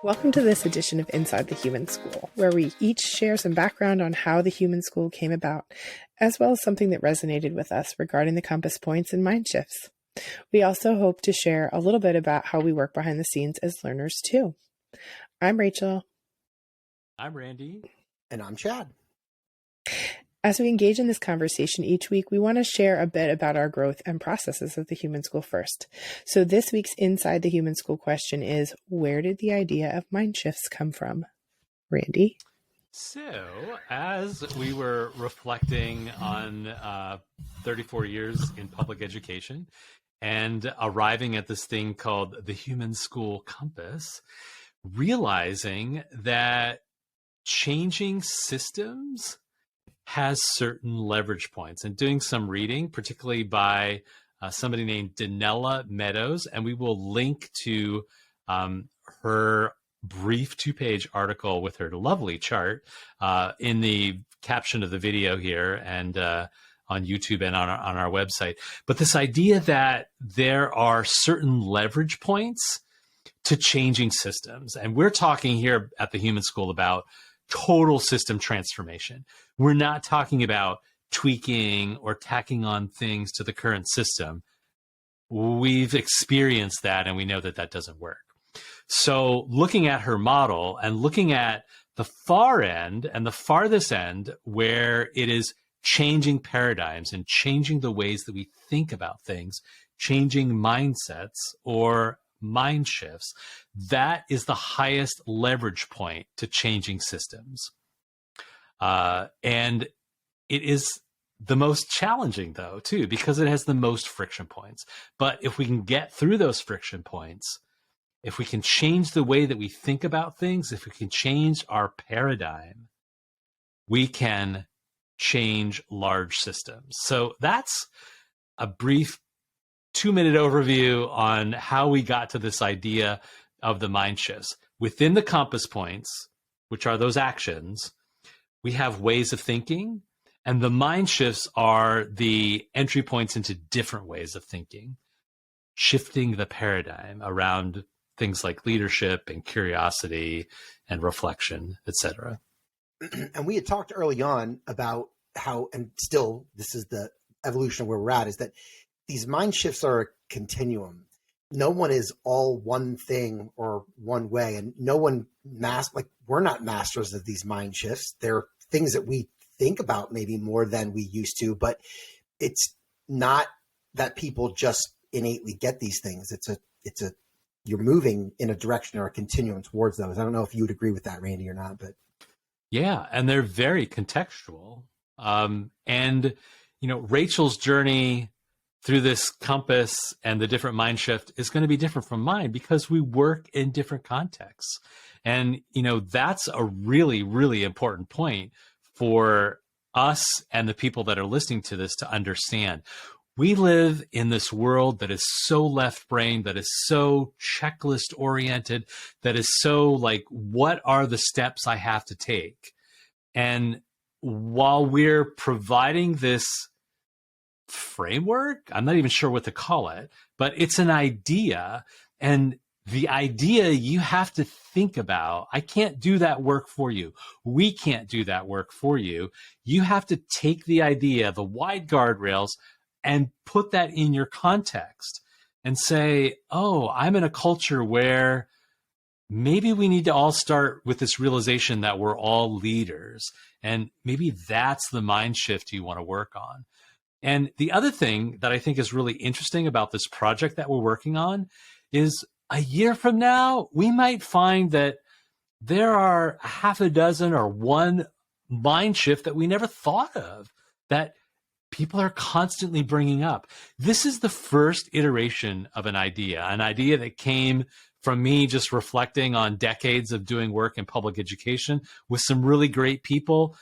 Welcome to this edition of Inside the Human School, where we each share some background on how the Human School came about, as well as something that resonated with us regarding the compass points and mind shifts. We also hope to share a little bit about how we work behind the scenes as learners too. I'm Rachel. I'm Randy. And I'm Chad. As we engage in this conversation each week, we want to share a bit about our growth and processes of the Human School first. So this week's Inside the Human School question is, where did the idea of mind shifts come from? Randy? So as we were reflecting on 34 years in public education and arriving at this thing called the Human School Compass, realizing that changing systems has certain leverage points, and doing some reading, particularly by somebody named Danella Meadows, and we will link to her brief 2-page article with her lovely chart in the caption of the video here and on YouTube and on our website. But this idea that there are certain leverage points to changing systems, and we're talking here at the Human School about total system transformation. We're not talking about tweaking or tacking on things to the current system. We've experienced that, and we know that that doesn't work. So looking at her model and looking at the far end and the farthest end, where it is changing paradigms and changing the ways that we think about things, changing mindsets or mind shifts, that is the highest leverage point to changing systems. And it is the most challenging, though, too, because it has the most friction points. But if we can get through those friction points, if we can change the way that we think about things, if we can change our paradigm, we can change large systems. So that's a brief 2-minute overview on how we got to this idea of the mind shifts. Within the compass points, which are those actions, we have ways of thinking, and the mind shifts are the entry points into different ways of thinking, shifting the paradigm around things like leadership and curiosity and reflection, etc. And we had talked early on about how, and still this is the evolution of where we're at, is that these mind shifts are a continuum. No one is all one thing or one way, and no one we're not masters of these mind shifts. They're things that we think about maybe more than we used to, but it's not that people just innately get these things. You're moving in a direction or a continuum towards those. I don't know if you would agree with that, Randy, or not, but yeah, and they're very contextual. And Rachel's journey through this compass and the different mind shift is going to be different from mine because we work in different contexts. And, that's a really, really important point for us and the people that are listening to this to understand. We live in this world that is so left-brained, that is so checklist-oriented, that is so like, what are the steps I have to take? And while we're providing this framework, I'm not even sure what to call it, but it's an idea, and the idea you have to think about. I can't do that work for you. We can't do that work for you. You have to take the idea, the wide guardrails, and put that in your context and say, oh, I'm in a culture where maybe we need to all start with this realization that we're all leaders, and maybe that's the mind shift you want to work on. And the other thing that I think is really interesting about this project that we're working on is a year from now, we might find that there are a half a dozen or one mind shift that we never thought of that people are constantly bringing up. This is the first iteration of an idea that came from me just reflecting on decades of doing work in public education with some really great people,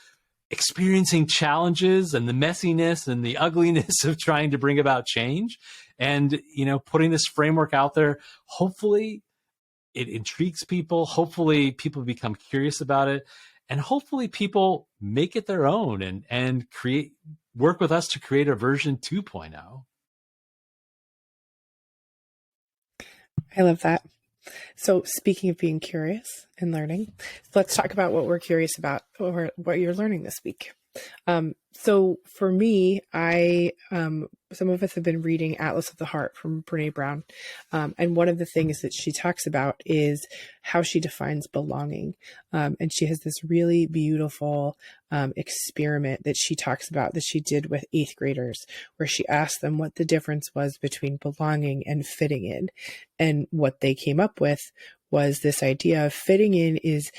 experiencing challenges and the messiness and the ugliness of trying to bring about change, and putting this framework out there. Hopefully it intrigues people, hopefully people become curious about it, and hopefully people make it their own and work with us to create a version 2.0. I love that. So speaking of being curious and learning, let's talk about what we're curious about or what you're learning this week. So for me, some of us have been reading Atlas of the Heart from Brene Brown. And one of the things that she talks about is how she defines belonging. And she has this really beautiful experiment that she talks about that she did with 8th graders, where she asked them what the difference was between belonging and fitting in. And what they came up with was this idea of fitting in is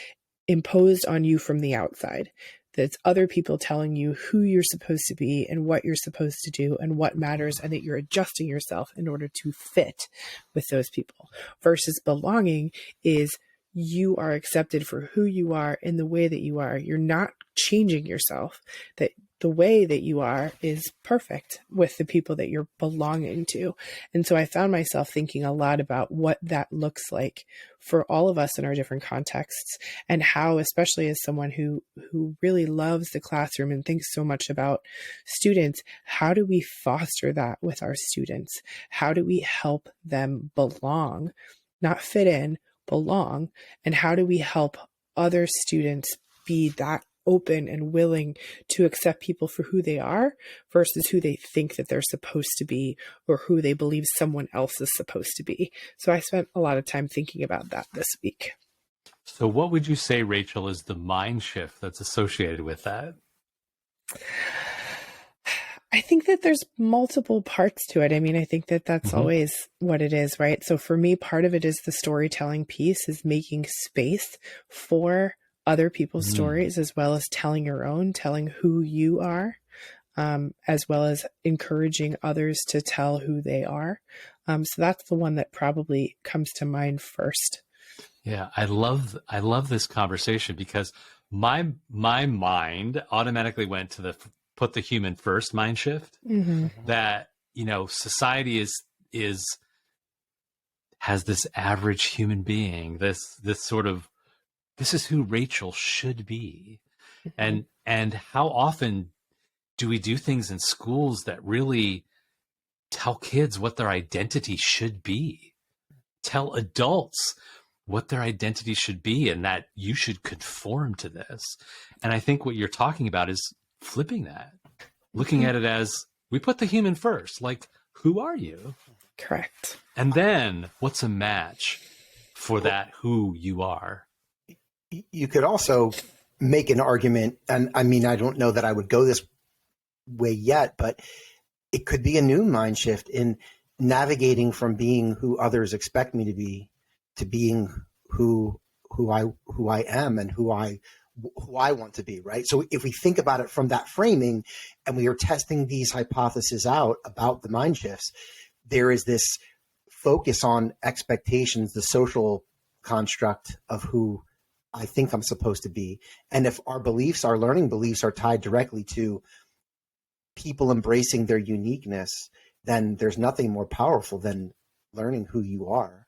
imposed on you from the outside. That's other people telling you who you're supposed to be and what you're supposed to do and what matters, and that you're adjusting yourself in order to fit with those people. Versus belonging is you are accepted for who you are in the way that you are. You're not changing yourself. That the way that you are is perfect with the people that you're belonging to. And so I found myself thinking a lot about what that looks like for all of us in our different contexts, and how, especially as someone who really loves the classroom and thinks so much about students, how do we foster that with our students? How do we help them belong, not fit in, belong? And how do we help other students be that open and willing to accept people for who they are versus who they think that they're supposed to be, or who they believe someone else is supposed to be? So I spent a lot of time thinking about that this week. So what would you say, Rachel, is the mind shift that's associated with that? I think that there's multiple parts to it. I mean, I think that that's always what it is, right? So for me, part of it is the storytelling piece, is making space for other people's stories, as well as telling your own, telling who you are, as well as encouraging others to tell who they are. So that's the one that probably comes to mind first. Yeah, I love this conversation, because my mind automatically went to the put the human first mind shift. That, society has this average human being, this sort of, this is who Rachel should be. And how often do we do things in schools that really tell kids what their identity should be, tell adults what their identity should be, and that you should conform to this? And I think what you're talking about is flipping that, looking at it as, we put the human first. Like, who are you? Correct. And then what's a match for that who you are? You could also make an argument, and I mean, I don't know that I would go this way yet, but it could be a new mind shift in navigating from being who others expect me to be, to being who I am and who I want to be, right? So if we think about it from that framing, and we are testing these hypotheses out about the mind shifts, there is this focus on expectations, the social construct of who I think I'm supposed to be. And if our beliefs, our learning beliefs, are tied directly to people embracing their uniqueness, then there's nothing more powerful than learning who you are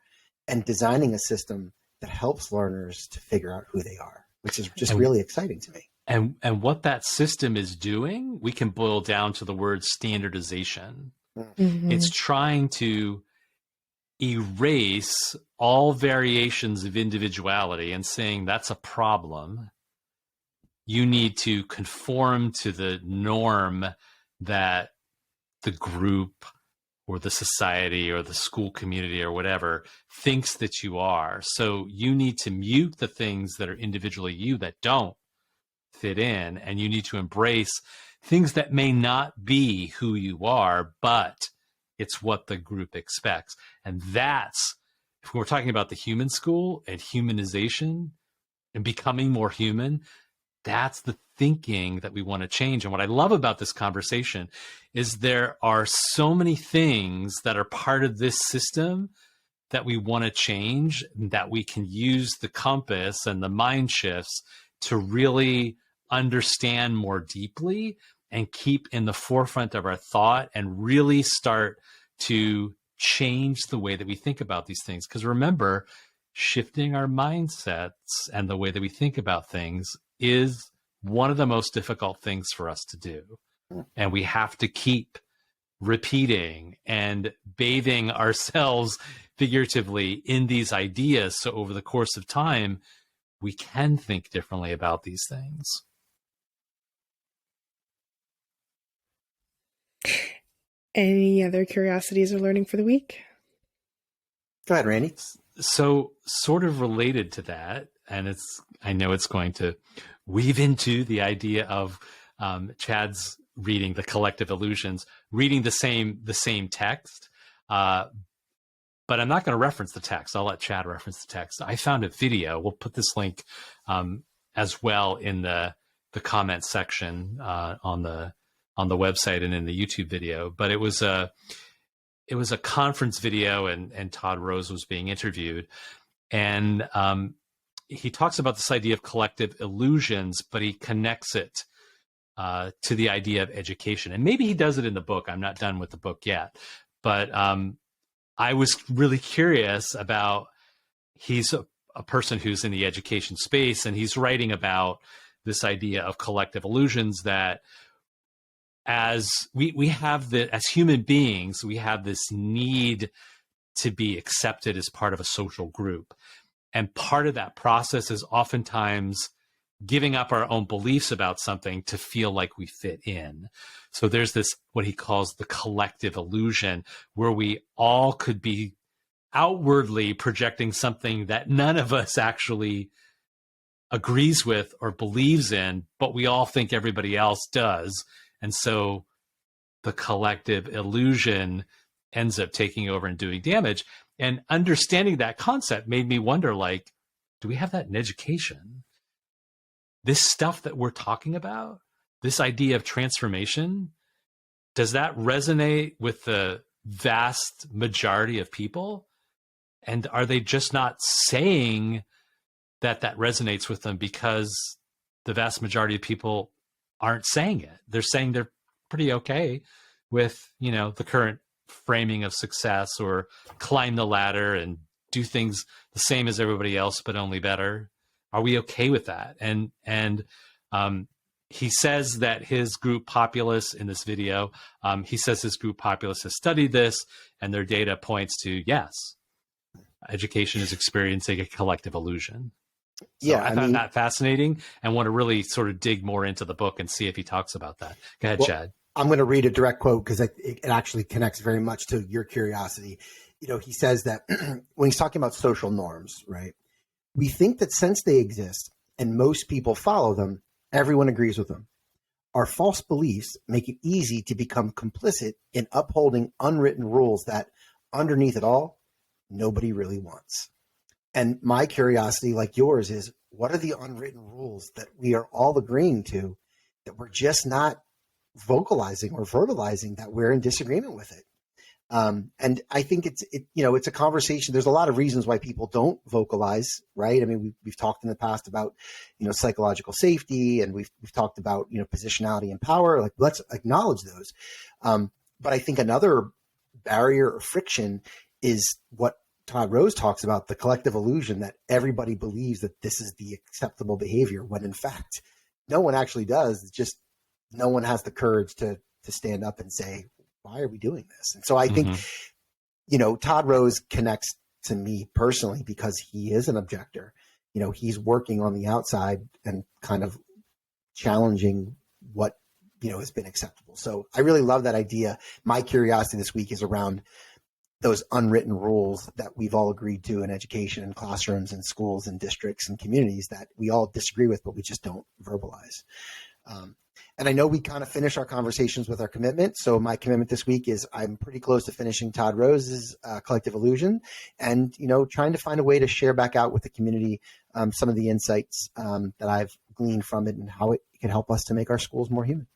and designing a system that helps learners to figure out who they are, which is just really exciting to me. And what that system is doing, we can boil down to the word standardization. It's trying to erase all variations of individuality and saying that's a problem. You need to conform to the norm that the group or the society or the school community or whatever thinks that you are. So you need to mute the things that are individually you that don't fit in, and you need to embrace things that may not be who you are, but it's what the group expects. And that's, if we're talking about the human school and humanization and becoming more human, that's the thinking that we want to change. And what I love about this conversation is there are so many things that are part of this system that we want to change, that we can use the compass and the mind shifts to really understand more deeply and keep in the forefront of our thought, and really start to change the way that we think about these things. Because remember, shifting our mindsets and the way that we think about things is one of the most difficult things for us to do. And we have to keep repeating and bathing ourselves figuratively in these ideas. So over the course of time, we can think differently about these things. Any other curiosities or learning for the week? Go ahead, Randy. So sort of related to that, and I know it's going to weave into the idea of Chad's reading The Collective Illusions, reading the same text, but I'm not going to reference the text. I'll let Chad reference the text. I found a video. We'll put this link as well in the comment section on the website and in the YouTube video. But it was a conference video, and Todd Rose was being interviewed, and he talks about this idea of collective illusions, but he connects it to the idea of education. And maybe he does it in the book. I'm not done with the book yet, but I was really curious about, he's a person who's in the education space, and he's writing about this idea of collective illusions, that as we have as human beings, we have this need to be accepted as part of a social group. And part of that process is oftentimes giving up our own beliefs about something to feel like we fit in. So there's this, what he calls the collective illusion, where we all could be outwardly projecting something that none of us actually agrees with or believes in, but we all think everybody else does. And so the collective illusion ends up taking over and doing damage. And understanding that concept made me wonder, like, do we have that in education? This stuff that we're talking about, this idea of transformation, does that resonate with the vast majority of people? And are they just not saying that resonates with them because the vast majority of people aren't saying it? They're saying they're pretty okay with, the current framing of success, or climb the ladder and do things the same as everybody else, but only better. Are we okay with that? And he says that his group Populus, in this video, he says his group Populus has studied this, and their data points to, yes, education is experiencing a collective illusion. So Yeah, I found that fascinating, and want to really sort of dig more into the book and see if he talks about that. Go ahead, Chad. I'm going to read a direct quote because it actually connects very much to your curiosity. He says that when he's talking about social norms, right? We think that since they exist and most people follow them, everyone agrees with them. Our false beliefs make it easy to become complicit in upholding unwritten rules that, underneath it all, nobody really wants. And my curiosity, like yours, is what are the unwritten rules that we are all agreeing to that we're just not vocalizing or verbalizing, that we're in disagreement with it? And I think it's a conversation. There's a lot of reasons why people don't vocalize, right? I mean, we've talked in the past about, psychological safety, and we've talked about, positionality and power. Like, let's acknowledge those. But I think another barrier or friction is what Todd Rose talks about, the collective illusion that everybody believes that this is the acceptable behavior, when in fact, no one actually does. It's just no one has the courage to stand up and say, why are we doing this? And so I think, Todd Rose connects to me personally because he is an objector. He's working on the outside and kind of challenging what, has been acceptable. So I really love that idea. My curiosity this week is around those unwritten rules that we've all agreed to in education and classrooms and schools and districts and communities that we all disagree with, but we just don't verbalize. And I know we kind of finish our conversations with our commitment. So my commitment this week is I'm pretty close to finishing Todd Rose's Collective Illusion, and, trying to find a way to share back out with the community some of the insights that I've gleaned from it and how it can help us to make our schools more human.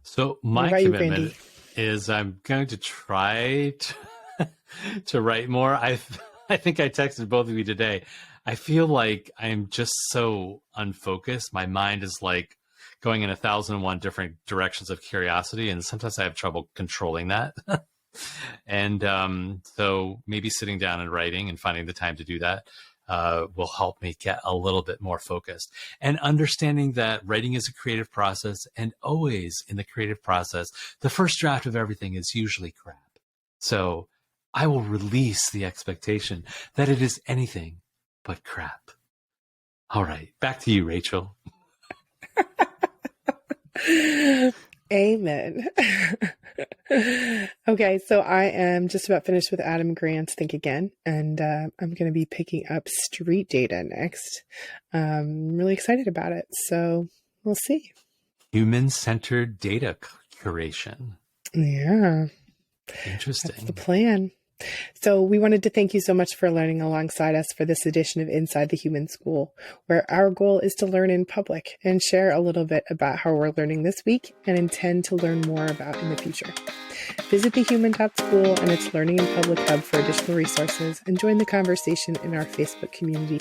So my commitment is I'm going to try to write more. I think I texted both of you today. I feel like I'm just so unfocused. My mind is like going in 1,001 different directions of curiosity, and sometimes I have trouble controlling that. And so maybe sitting down and writing and finding the time to do that will help me get a little bit more focused. And understanding that writing is a creative process, and always in the creative process, the first draft of everything is usually crap. So I will release the expectation that it is anything but crap. All right, back to you, Rachel. Amen. Okay, so I am just about finished with Adam Grant's Think Again, and I'm going to be picking up Street Data next. I'm really excited about it, so we'll see. Human-centered data curation. Yeah. Interesting. That's the plan. So we wanted to thank you so much for learning alongside us for this edition of Inside the Human School, where our goal is to learn in public and share a little bit about how we're learning this week and intend to learn more about in the future. Visit thehuman.school and its Learning in Public Hub for additional resources and join the conversation in our Facebook community.